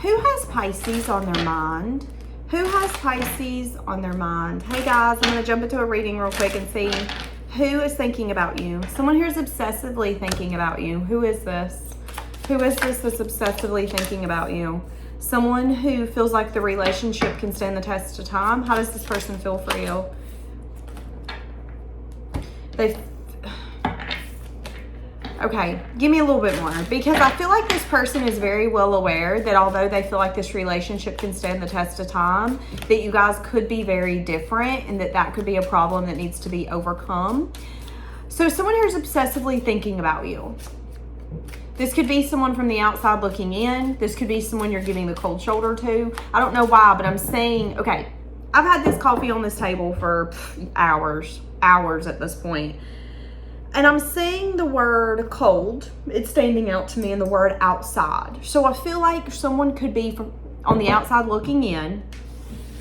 Who has Pisces on their mind? Who has Pisces on their mind? Hey guys, I'm going to jump into a reading real quick and see who is thinking about you. Someone here is obsessively thinking about you. Who is this? Who is this that's obsessively thinking about you? Someone who feels like the relationship can stand the test of time. How does this person feel for you? Okay, give me a little bit more, because I feel like this person is very well aware that although they feel like this relationship can stand the test of time, that you guys could be very different and that could be a problem that needs to be overcome. So someone here is obsessively thinking about you. This could be someone from the outside looking in. This could be someone you're giving the cold shoulder to. I don't know why, but I'm saying, okay, I've had this coffee on this table for hours at this point. And I'm saying the word cold. It's standing out to me, in the word outside. So I feel like someone could be from on the outside looking in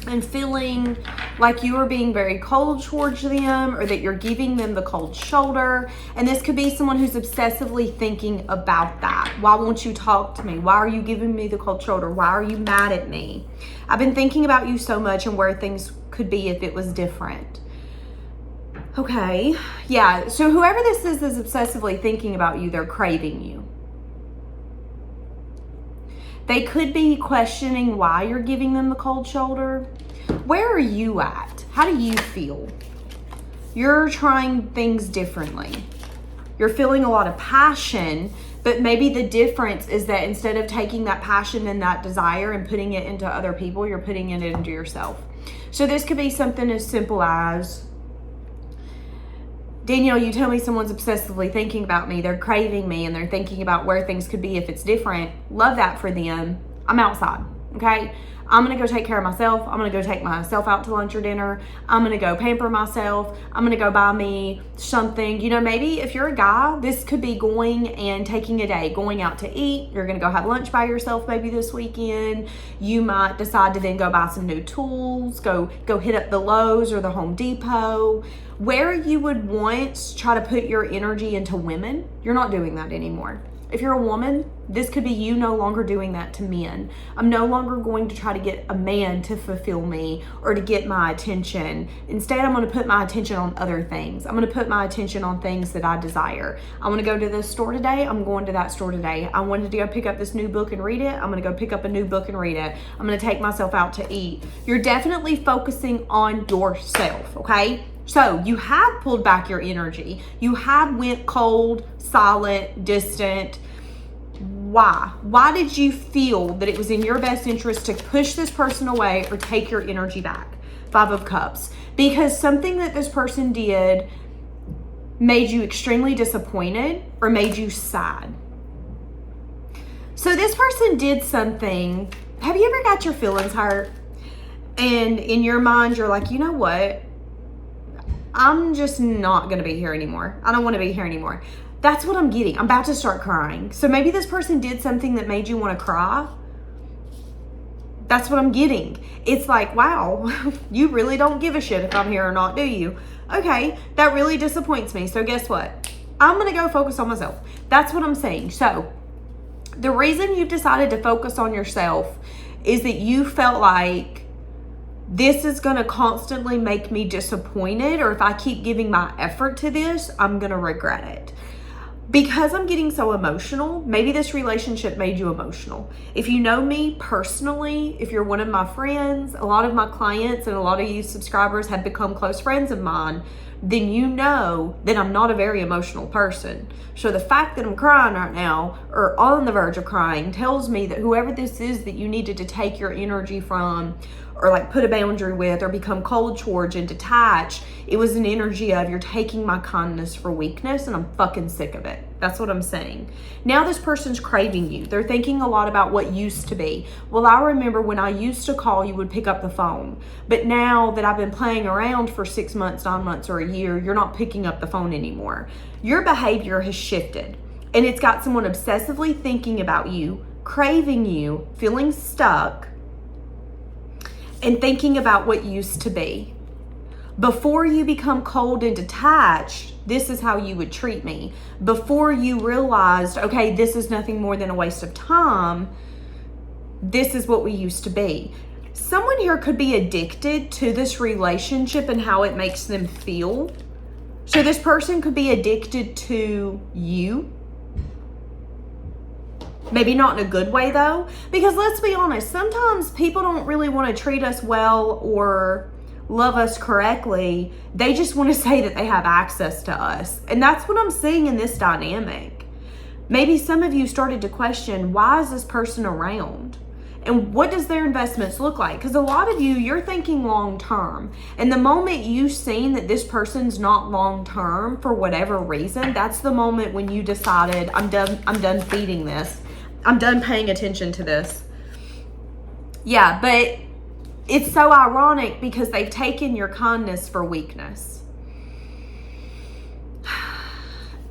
and feeling like you are being very cold towards them, or that you're giving them the cold shoulder. And this could be someone who's obsessively thinking about that. Why won't you talk to me? Why are you giving me the cold shoulder? Why are you mad at me? I've been thinking about you so much and where things could be if it was different. Okay, yeah, so whoever this is obsessively thinking about you, they're craving you. They could be questioning why you're giving them the cold shoulder. Where are you at? How do you feel? You're trying things differently. You're feeling a lot of passion, but maybe the difference is that instead of taking that passion and that desire and putting it into other people, you're putting it into yourself. So this could be something as simple as, Danielle, you tell me someone's obsessively thinking about me. They're craving me and they're thinking about where things could be if it's different. Love that for them. I'm outside, okay? I'm going to go take care of myself. I'm going to go take myself out to lunch or dinner. I'm going to go pamper myself. I'm going to go buy me something. You know, maybe if you're a guy, this could be going and taking a day, going out to eat. You're going to go have lunch by yourself maybe this weekend. You might decide to then go buy some new tools, go hit up the Lowe's or the Home Depot. Where you would once try to put your energy into women, you're not doing that anymore. If you're a woman, this could be you no longer doing that to men. I'm no longer going to try to get a man to fulfill me or to get my attention. Instead, I'm going to put my attention on other things. I'm going to put my attention on things that I desire. I want to go to this store today. I'm going to that store today. I wanted to go pick up this new book and read it. I'm going to go pick up a new book and read it. I'm going to take myself out to eat. You're definitely focusing on yourself, okay? So you have pulled back your energy. You have went cold, silent, distant. Why? Why did you feel that it was in your best interest to push this person away or take your energy back? 5 of Cups. Because something that this person did made you extremely disappointed or made you sad. So this person did something. Have you ever got your feelings hurt? And in your mind, you're like, you know what? I'm just not going to be here anymore. I don't want to be here anymore. That's what I'm getting. I'm about to start crying. So maybe this person did something that made you want to cry. That's what I'm getting. It's like, wow, you really don't give a shit if I'm here or not, do you? Okay, that really disappoints me. So guess what? I'm going to go focus on myself. That's what I'm saying. So the reason you've decided to focus on yourself is that you felt like this is going to constantly make me disappointed, or if I keep giving my effort to this, I'm going to regret it. Because I'm getting so emotional, maybe this relationship made you emotional. If you know me personally, if you're one of my friends, a lot of my clients and a lot of you subscribers have become close friends of mine, then you know that I'm not a very emotional person. So the fact that I'm crying right now or on the verge of crying tells me that whoever this is that you needed to take your energy from, or like put a boundary with, or become cold towards and detached, it was an energy of, you're taking my kindness for weakness and I'm fucking sick of it. That's what I'm saying. Now this person's craving you. They're thinking a lot about what used to be. Well, I remember when I used to call, you would pick up the phone. But now that I've been playing around for 6 months, 9 months, or a year, you're not picking up the phone anymore. Your behavior has shifted. And it's got someone obsessively thinking about you, craving you, feeling stuck, and thinking about what used to be. Before you become cold and detached, this is how you would treat me. Before you realized, okay, this is nothing more than a waste of time, this is what we used to be. Someone here could be addicted to this relationship and how it makes them feel. So this person could be addicted to you. Maybe not in a good way though, because let's be honest, sometimes people don't really want to treat us well or love us correctly. They just want to say that they have access to us. And that's what I'm seeing in this dynamic. Maybe some of you started to question, why is this person around? And what does their investments look like? Because a lot of you, you're thinking long term. And the moment you've seen that this person's not long term for whatever reason, that's the moment when you decided, I'm done feeding this. I'm done paying attention to this. Yeah, but it's so ironic because they've taken your kindness for weakness.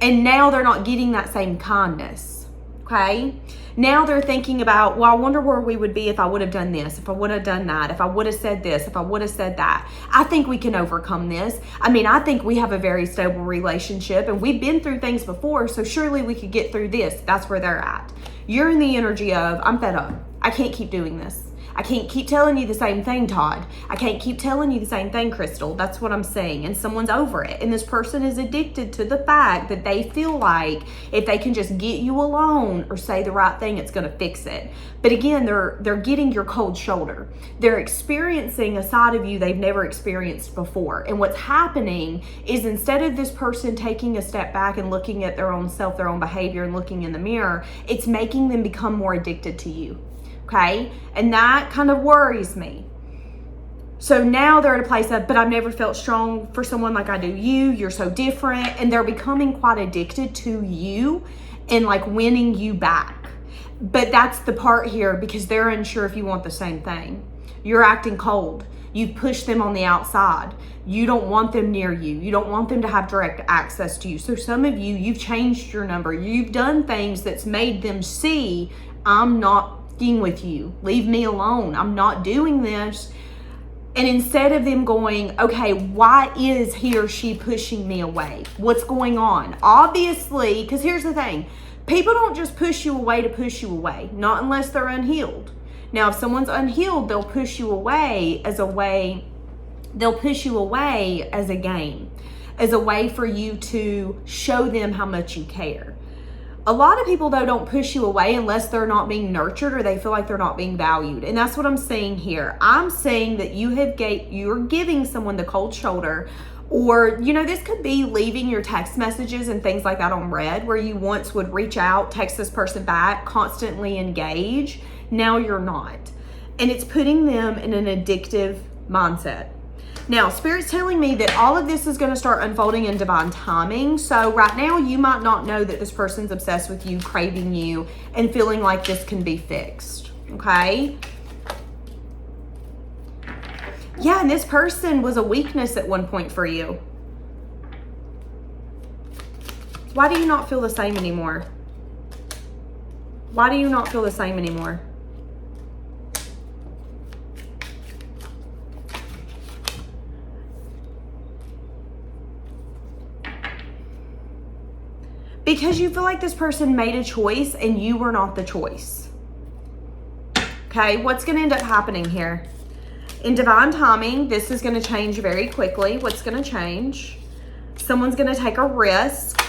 And now they're not getting that same kindness, okay? Now they're thinking about, well, I wonder where we would be if I would have done this, if I would have done that, if I would have said this, if I would have said that. I think we can overcome this. I mean, I think we have a very stable relationship and we've been through things before, so surely we could get through this. That's where they're at. You're in the energy of, I'm fed up. I can't keep doing this. I can't keep telling you the same thing, Todd. I can't keep telling you the same thing, Crystal. That's what I'm saying. And someone's over it. And this person is addicted to the fact that they feel like if they can just get you alone or say the right thing, it's going to fix it. But again, they're getting your cold shoulder. They're experiencing a side of you they've never experienced before. And what's happening is instead of this person taking a step back and looking at their own self, their own behavior, and looking in the mirror, it's making them become more addicted to you. Okay, and that kind of worries me. So now they're at a place of, but I've never felt strong for someone like I do you. You're so different. And they're becoming quite addicted to you and like winning you back. But that's the part here because they're unsure if you want the same thing. You're acting cold. You've pushed them on the outside. You don't want them near you. You don't want them to have direct access to you. So some of you, you've changed your number. You've done things that's made them see, I'm not with you. Leave me alone. I'm not doing this. And instead of them going, okay, why is he or she pushing me away? What's going on? Obviously, because here's the thing. People don't just push you away to push you away. Not unless they're unhealed. Now, if someone's unhealed, they'll push you away as a way, they'll push you away as a game, as a way for you to show them how much you care. A lot of people, though, don't push you away unless they're not being nurtured or they feel like they're not being valued. And that's what I'm saying here. I'm saying that you're giving someone the cold shoulder, or, you know, this could be leaving your text messages and things like that on red, where you once would reach out, text this person back, constantly engage. Now you're not. And it's putting them in an addictive mindset. Now, Spirit's telling me that all of this is going to start unfolding in divine timing. So right now, you might not know that this person's obsessed with you, craving you, and feeling like this can be fixed. Okay? Yeah, and this person was a weakness at one point for you. Why do you not feel the same anymore? Why do you not feel the same anymore? Because you feel like this person made a choice and you were not the choice. Okay, what's going to end up happening here? In divine timing, this is going to change very quickly. What's going to change? Someone's going to take a risk.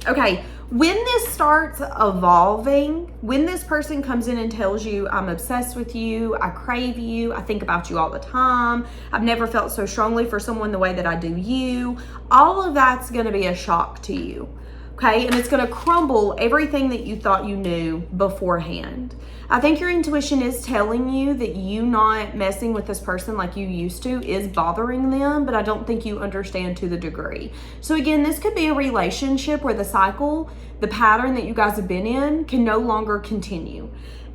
Okay, when this starts evolving, when this person comes in and tells you, I'm obsessed with you, I crave you, I think about you all the time, I've never felt so strongly for someone the way that I do you, all of that's going to be a shock to you, okay? And it's going to crumble everything that you thought you knew beforehand. I think your intuition is telling you that you not messing with this person like you used to is bothering them, but I don't think you understand to the degree. So again, this could be a relationship where the cycle, the pattern that you guys have been in can no longer continue.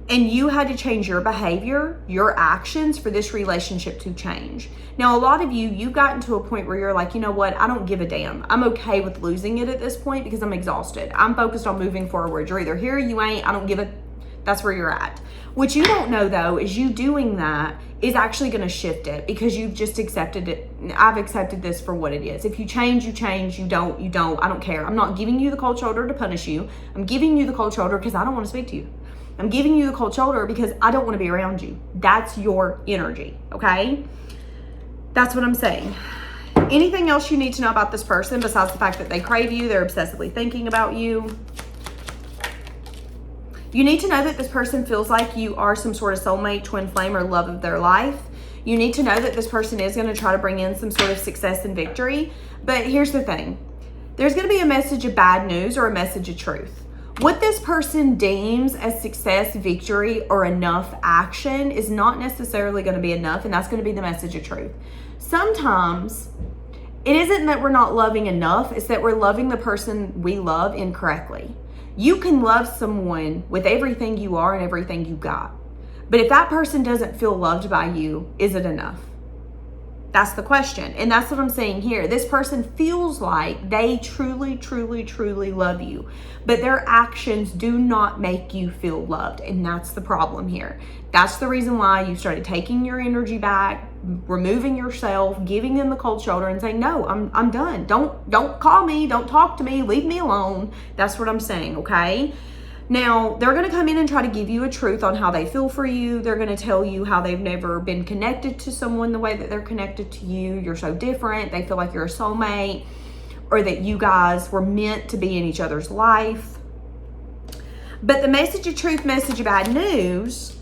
And you had to change your behavior, your actions for this relationship to change. Now, a lot of you've gotten to a point where you're like, you know what? I don't give a damn. I'm okay with losing it at this point because I'm exhausted. I'm focused on moving forward. You're either here or you ain't. I don't give a That's where you're at. What you don't know, though, is you doing that is actually going to shift it because you've just accepted it. I've accepted this for what it is. If you change, you change. You don't, you don't. I don't care. I'm not giving you the cold shoulder to punish you. I'm giving you the cold shoulder because I don't want to speak to you. I'm giving you the cold shoulder because I don't want to be around you. That's your energy, okay? That's what I'm saying. Anything else you need to know about this person besides the fact that they crave you, they're obsessively thinking about you? You need to know that this person feels like you are some sort of soulmate, twin flame, or love of their life. You need to know that this person is going to try to bring in some sort of success and victory. But here's the thing. There's going to be a message of bad news or a message of truth. What this person deems as success, victory, or enough action is not necessarily going to be enough, and that's going to be the message of truth. Sometimes it isn't that we're not loving enough, it's that we're loving the person we love incorrectly. You can love someone with everything you are and everything you got. But if that person doesn't feel loved by you, is it enough? That's the question. And that's what I'm saying here. This person feels like they truly, truly, truly love you, but their actions do not make you feel loved. And that's the problem here. That's the reason why you started taking your energy back, removing yourself, giving them the cold shoulder and saying, no, I'm done. Don't call me. Don't talk to me. Leave me alone. That's what I'm saying. Okay. Now, they're going to come in and try to give you a truth on how they feel for you. They're going to tell you how they've never been connected to someone the way that they're connected to you. You're so different. They feel like you're a soulmate, or that you guys were meant to be in each other's life. But the message of truth, message of bad news,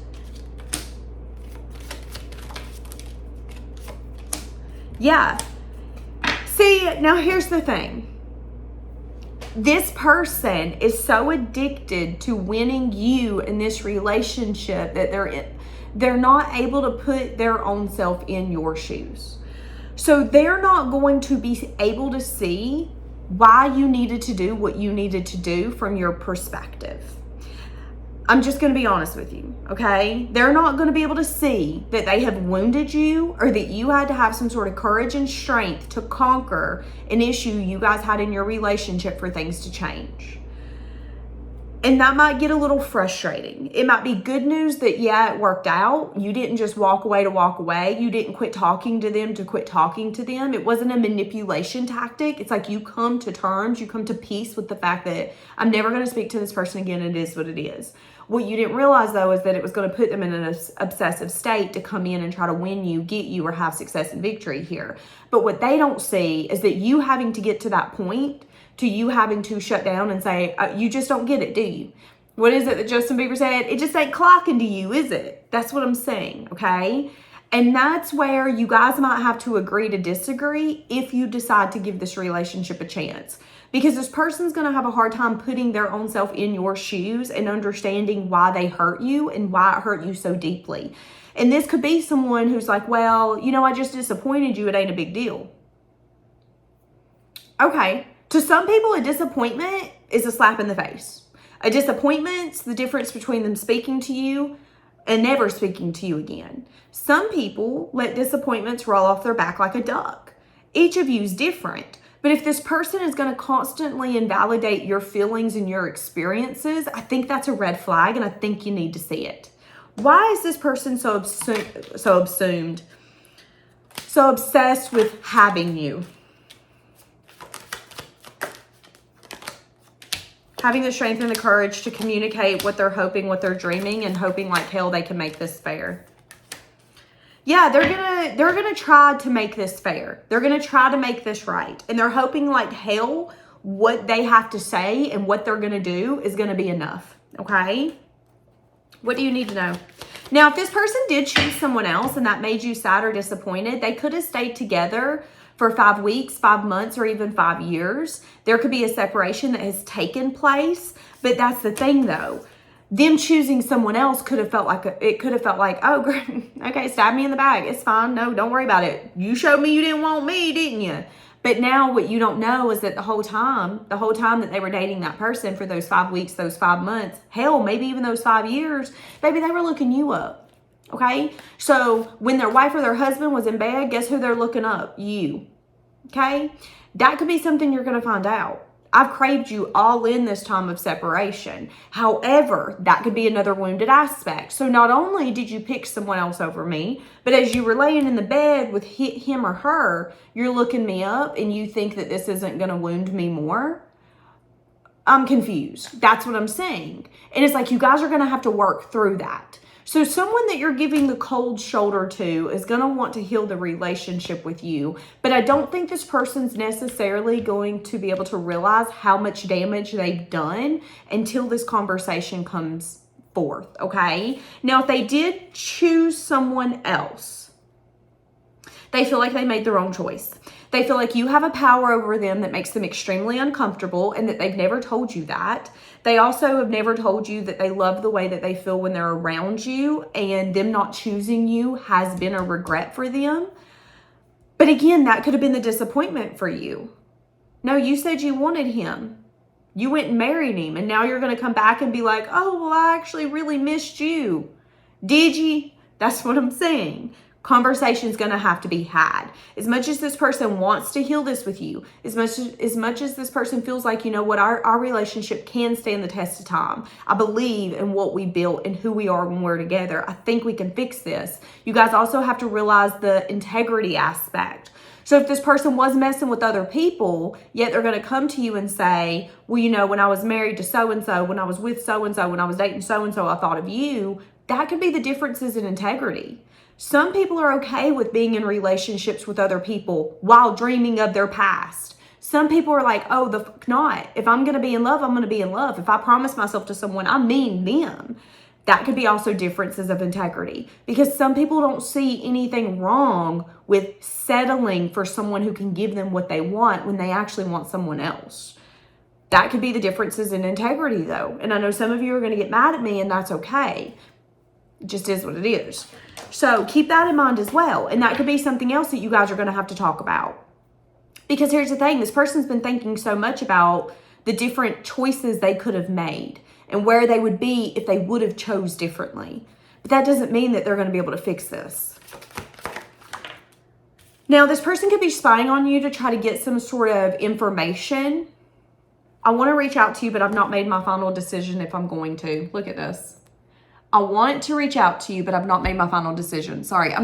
yeah. See, now here's the thing. This person is so addicted to winning you in this relationship that they're not able to put their own self in your shoes. So they're not going to be able to see why you needed to do what you needed to do from your perspective. I'm just going to be honest with you, okay? They're not going to be able to see that they have wounded you or that you had to have some sort of courage and strength to conquer an issue you guys had in your relationship for things to change. And that might get a little frustrating. It might be good news that, yeah, it worked out. You didn't just walk away to walk away. You didn't quit talking to them to quit talking to them. It wasn't a manipulation tactic. It's like you come to terms, you come to peace with the fact that I'm never going to speak to this person again. It is what it is. What you didn't realize, though, is that it was going to put them in an obsessive state to come in and try to win you, get you, or have success and victory here. But what they don't see is that you having to get to that point, to you having to shut down and say, you just don't get it, do you? What is it that Justin Bieber said? It just ain't clocking to you, is it? That's what I'm saying, okay? And that's where you guys might have to agree to disagree if you decide to give this relationship a chance. Because this person's going to have a hard time putting their own self in your shoes and understanding why they hurt you and why it hurt you so deeply. And this could be someone who's like, well, you know, I just disappointed you. It ain't a big deal. Okay. To some people, a disappointment is a slap in the face. A disappointment's the difference between them speaking to you and never speaking to you again. Some people let disappointments roll off their back like a duck. Each of you is different. But if this person is going to constantly invalidate your feelings and your experiences, I think that's a red flag, and I think you need to see it. Why is this person so obsessed with having you? Having the strength and the courage to communicate what they're hoping, what they're dreaming, and hoping like hell they can make this fair. Yeah, they're gonna try to make this fair. They're gonna try to make this right. And they're hoping like hell what they have to say and what they're gonna do is gonna be enough. Okay? What do you need to know? Now, if this person did choose someone else and that made you sad or disappointed, they could have stayed together for 5 weeks, 5 months, or even 5 years. There could be a separation that has taken place. But that's the thing though. Them choosing someone else could have felt like, oh, great. Okay, stab me in the back. It's fine. No, don't worry about it. You showed me you didn't want me, didn't you? But now what you don't know is that the whole time that they were dating that person for those 5 weeks, those 5 months, hell, maybe even those 5 years, baby, they were looking you up. Okay? So when their wife or their husband was in bed, guess who they're looking up? You. Okay? That could be something you're going to find out. I've craved you all in this time of separation. However, that could be another wounded aspect. So not only did you pick someone else over me, but as you were laying in the bed with him or her, you're looking me up and you think that this isn't going to wound me more. I'm confused. That's what I'm saying. And it's like you guys are going to have to work through that. So someone that you're giving the cold shoulder to is going to want to heal the relationship with you. But I don't think this person's necessarily going to be able to realize how much damage they've done until this conversation comes forth, okay? Now, if they did choose someone else, they feel like they made the wrong choice. They feel like you have a power over them that makes them extremely uncomfortable and that they've never told you that. They also have never told you that they love the way that they feel when they're around you, and them not choosing you has been a regret for them. But again, that could have been the disappointment for you. No, you said you wanted him. You went and married him, and now you're going to come back and be like, oh, well, I actually really missed you. Did you? That's what I'm saying. Conversation's going to have to be had. As much as this person wants to heal this with you, as much as this person feels like, you know what, our relationship can stand the test of time. I believe in what we built and who we are when we're together. I think we can fix this. You guys also have to realize the integrity aspect. So if this person was messing with other people, yet they're going to come to you and say, well, you know, when I was married to so-and-so, when I was with so-and-so, when I was dating so-and-so, I thought of you. That could be the differences in integrity. Some people are okay with being in relationships with other people while dreaming of their past. Some people are like, oh, the fuck not. If I'm going to be in love, I'm going to be in love. If I promise myself to someone, I mean them. That could be also differences of integrity, because some people don't see anything wrong with settling for someone who can give them what they want when they actually want someone else. That could be the differences in integrity, though. And I know some of you are going to get mad at me, and that's okay. It just is what it is. So keep that in mind as well. And that could be something else that you guys are going to have to talk about. Because here's the thing. This person's been thinking so much about the different choices they could have made and where they would be if they would have chose differently. But that doesn't mean that they're going to be able to fix this. Now, this person could be spying on you to try to get some sort of information. I want to reach out to you, but I've not made my final decision if I'm going to. Look at this. I want to reach out to you, but I've not made my final decision. Sorry,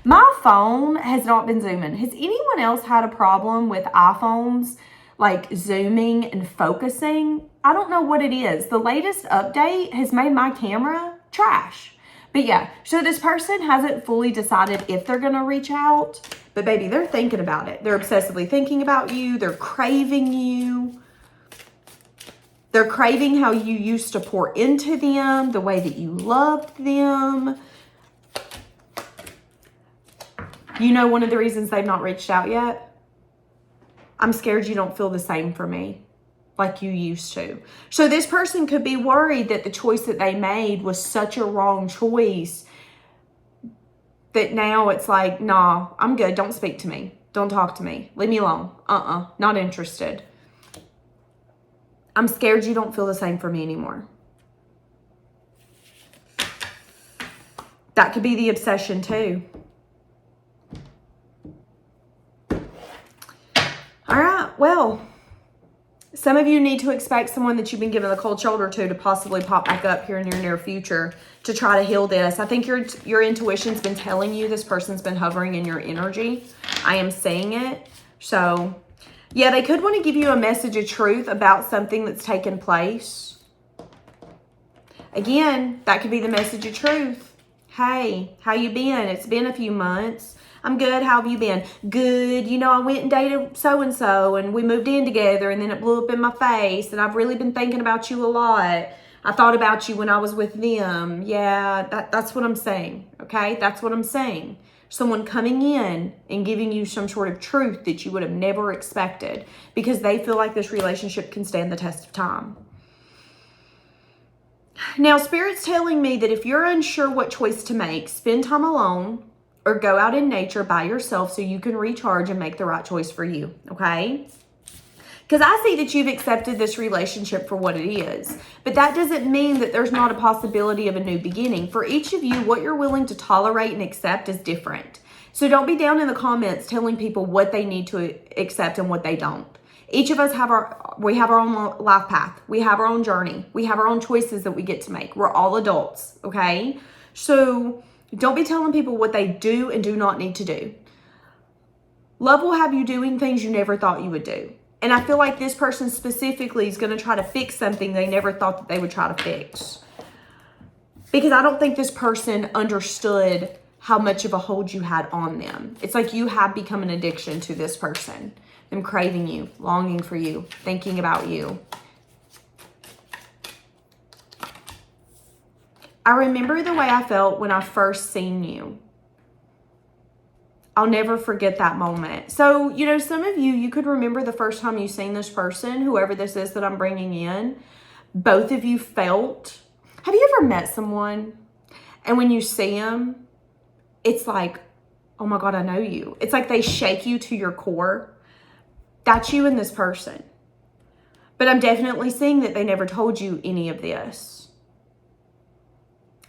my phone has not been zooming. Has anyone else had a problem with iPhones, like zooming and focusing? I don't know what it is. The latest update has made my camera trash. But yeah, so this person hasn't fully decided if they're going to reach out, but baby, they're thinking about it. They're obsessively thinking about you. They're craving you. They're craving how you used to pour into them, the way that you loved them. You know one of the reasons they've not reached out yet? I'm scared you don't feel the same for me like you used to. So this person could be worried that the choice that they made was such a wrong choice that now it's like, nah, I'm good. Don't speak to me. Don't talk to me. Leave me alone. Not interested. I'm scared you don't feel the same for me anymore. That could be the obsession too. All right, well, some of you need to expect someone that you've been giving the cold shoulder to possibly pop back up here in your near future to try to heal this. I think your intuition's been telling you this person's been hovering in your energy. I am saying it. So yeah, they could want to give you a message of truth about something that's taken place. Again, that could be the message of truth. Hey, how you been? It's been a few months. I'm good. How have you been? Good. You know, I went and dated so-and-so and we moved in together and then it blew up in my face and I've really been thinking about you a lot. I thought about you when I was with them. Yeah, that's what I'm saying. Okay, that's what I'm saying. Someone coming in and giving you some sort of truth that you would have never expected because they feel like this relationship can stand the test of time. Now, Spirit's telling me that if you're unsure what choice to make, spend time alone or go out in nature by yourself so you can recharge and make the right choice for you, okay? Because I see that you've accepted this relationship for what it is. But that doesn't mean that there's not a possibility of a new beginning. For each of you, what you're willing to tolerate and accept is different. So don't be down in the comments telling people what they need to accept and what they don't. Each of us we have our own life path. We have our own journey. We have our own choices that we get to make. We're all adults, okay? So don't be telling people what they do and do not need to do. Love will have you doing things you never thought you would do. And I feel like this person specifically is going to try to fix something they never thought that they would try to fix. Because I don't think this person understood how much of a hold you had on them. It's like you have become an addiction to this person. Them craving you, longing for you, thinking about you. I remember the way I felt when I first seen you. I'll never forget that moment. So, you know, some of you could remember the first time you seen this person, whoever this is that I'm bringing in. Both of you felt. Have you ever met someone and when you see them, it's like, oh my God, I know you. It's like they shake you to your core. That's you and this person. But I'm definitely seeing that they never told you any of this.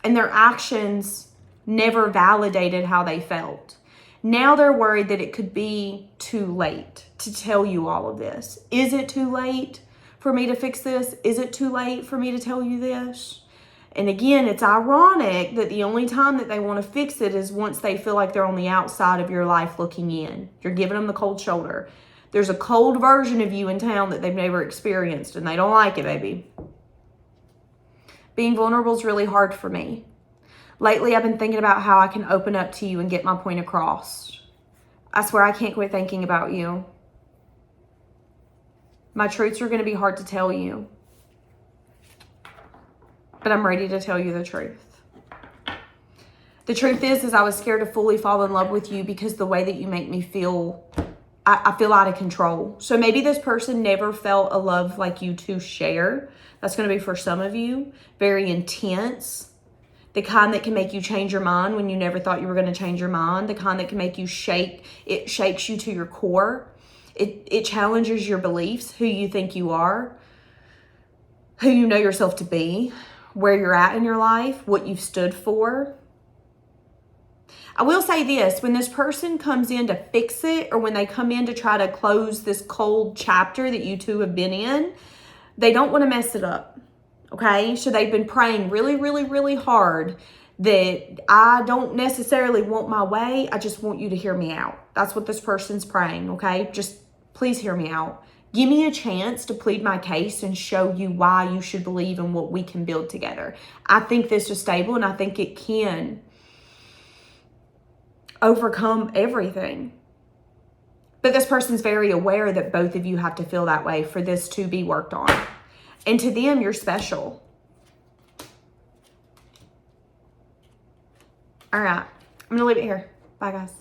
And their actions never validated how they felt. Now they're worried that it could be too late to tell you all of this. Is it too late for me to fix this? Is it too late for me to tell you this? And again, it's ironic that the only time that they want to fix it is once they feel like they're on the outside of your life looking in. You're giving them the cold shoulder. There's a cold version of you in town that they've never experienced, and they don't like it, baby. Being vulnerable is really hard for me. Lately, I've been thinking about how I can open up to you and get my point across. I swear I can't quit thinking about you. My truths are going to be hard to tell you. But I'm ready to tell you the truth. The truth is I was scared to fully fall in love with you because the way that you make me feel, I feel out of control. So maybe this person never felt a love like you two share. That's going to be for some of you. Very intense. The kind that can make you change your mind when you never thought you were going to change your mind. The kind that can make you shake. It shakes you to your core. It challenges your beliefs, who you think you are, who you know yourself to be, where you're at in your life, what you've stood for. I will say this, when this person comes in to fix it, or when they come in to try to close this cold chapter that you two have been in, they don't want to mess it up. Okay, so they've been praying really, really, really hard that I don't necessarily want my way. I just want you to hear me out. That's what this person's praying, okay? Just please hear me out. Give me a chance to plead my case and show you why you should believe in what we can build together. I think this is stable, and I think it can overcome everything. But this person's very aware that both of you have to feel that way for this to be worked on. And to them, you're special. All right. I'm going to leave it here. Bye, guys.